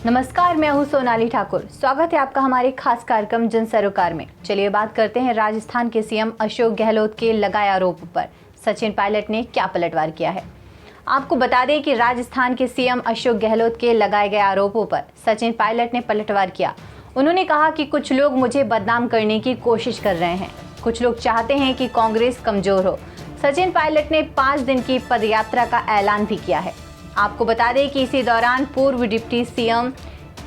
नमस्कार, मैं हूं सोनाली ठाकुर। स्वागत है आपका हमारे खास कार्यक्रम जन सरोकार में। चलिए बात करते हैं राजस्थान के सीएम अशोक गहलोत के लगाए आरोप पर सचिन पायलट ने क्या पलटवार किया है। आपको बता दें कि राजस्थान के सीएम अशोक गहलोत के लगाए गए आरोपों पर सचिन पायलट ने पलटवार किया। उन्होंने कहा कि कुछ लोग मुझे बदनाम करने की कोशिश कर रहे हैं, कुछ लोग चाहते हैं कि कांग्रेस कमजोर हो। सचिन पायलट ने 5 दिन की पदयात्रा का ऐलान भी किया है। आपको बता दें कि इसी दौरान पूर्व डिप्टी सीएम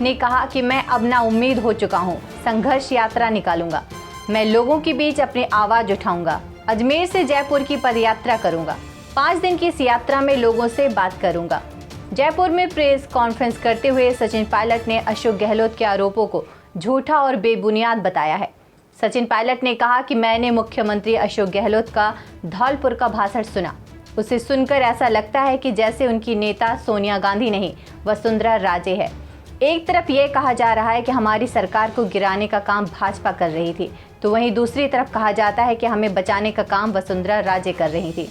ने कहा कि मैं अब ना उम्मीद हो चुका हूं, संघर्ष यात्रा निकालूंगा, मैं लोगों के बीच अपनी आवाज उठाऊंगा, अजमेर से जयपुर की पदयात्रा करूंगा, 5 दिन की इस यात्रा में लोगों से बात करूंगा। जयपुर में प्रेस कॉन्फ्रेंस करते हुए सचिन पायलट ने अशोक गहलोत के आरोपों को झूठा और बेबुनियाद बताया है। सचिन पायलट ने कहा कि मैंने मुख्यमंत्री अशोक गहलोत का धौलपुर का भाषण सुना, उसे सुनकर ऐसा लगता है कि जैसे उनकी नेता सोनिया गांधी नहीं, वसुंधरा राजे है। एक तरफ ये कहा जा रहा है कि हमारी सरकार को गिराने का काम भाजपा कर रही थी, तो वहीं दूसरी तरफ कहा जाता है कि हमें बचाने का काम वसुंधरा राजे कर रही थी।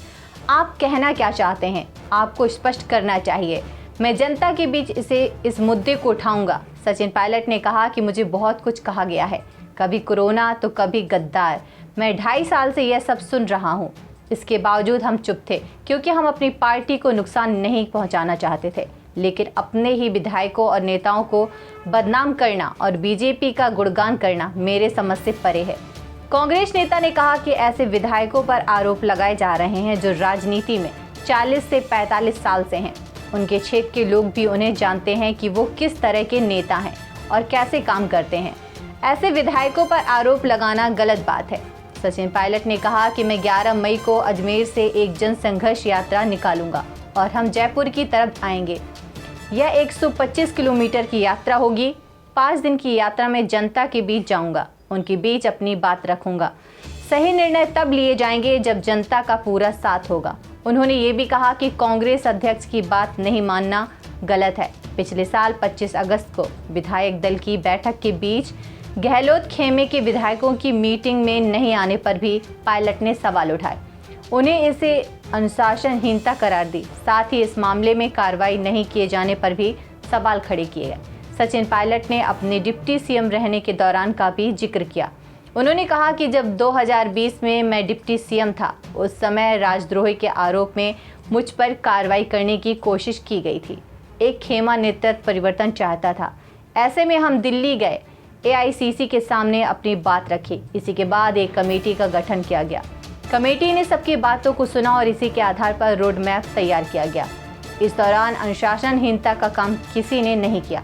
आप कहना क्या चाहते हैं, आपको स्पष्ट करना चाहिए। मैं जनता के बीच इस मुद्दे को उठाऊंगा। सचिन पायलट ने कहा कि मुझे बहुत कुछ कहा गया है, कभी कोरोना तो कभी गद्दार। मैं 2.5 साल से यह सब सुन रहा हूँ। इसके बावजूद हम चुप थे, क्योंकि हम अपनी पार्टी को नुकसान नहीं पहुंचाना चाहते थे। लेकिन अपने ही विधायकों और नेताओं को बदनाम करना और बीजेपी का गुणगान करना मेरे समझ से परे है। कांग्रेस नेता ने कहा कि ऐसे विधायकों पर आरोप लगाए जा रहे हैं जो राजनीति में 40 से 45 साल से हैं। उनके क्षेत्र के लोग भी उन्हें जानते हैं कि वो किस तरह के नेता हैं और कैसे काम करते हैं। ऐसे विधायकों पर आरोप लगाना गलत बात है। सचिन पायलट ने कहा कि मैं 11 मई को अजमेर से एक जन संघर्ष यात्रा निकालूंगा और हम जयपुर की तरफ आएंगे। यह 125 किलोमीटर की यात्रा होगी। 5 दिन की यात्रा में जनता के बीच जाऊंगा, उनके बीच अपनी बात रखूंगा। सही निर्णय तब लिए जाएंगे जब जनता का पूरा साथ होगा। उन्होंने ये भी कहा कि कांग्रेस अध्यक्ष की बात नहीं मानना गलत है। पिछले साल 25 अगस्त को विधायक दल की बैठक के बीच गहलोत खेमे के विधायकों की मीटिंग में नहीं आने पर भी पायलट ने सवाल उठाए। उन्हें इसे अनुशासनहीनता करार दी। साथ ही इस मामले में कार्रवाई नहीं किए जाने पर भी सवाल खड़े किए गए। सचिन पायलट ने अपने डिप्टी सीएम रहने के दौरान का भी जिक्र किया। उन्होंने कहा कि जब 2020 में मैं डिप्टी सीएम था, उस समय राजद्रोही के आरोप में मुझ पर कार्रवाई करने की कोशिश की गई थी। एक खेमा नेतृत्व परिवर्तन चाहता था। ऐसे में हम दिल्ली गए, AICC के सामने अपनी बात रखी। इसी के बाद एक कमेटी का गठन किया गया। कमेटी ने सबकी बातों को सुना और इसी के आधार पर रोड मैप तैयार किया गया। इस दौरान अनुशासनहीनता का काम किसी ने नहीं किया,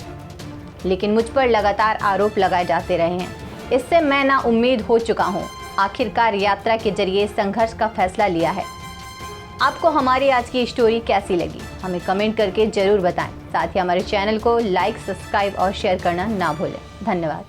लेकिन मुझ पर लगातार आरोप लगाए जाते रहे हैं। इससे मैं ना उम्मीद हो चुका हूँ। आखिरकार यात्रा के जरिए संघर्ष का फैसला लिया है। आपको हमारी आज की स्टोरी कैसी लगी, हमें कमेंट करके जरूर बताएं। साथ ही हमारे चैनल को लाइक, सब्सक्राइब और शेयर करना ना भूलें। धन्यवाद।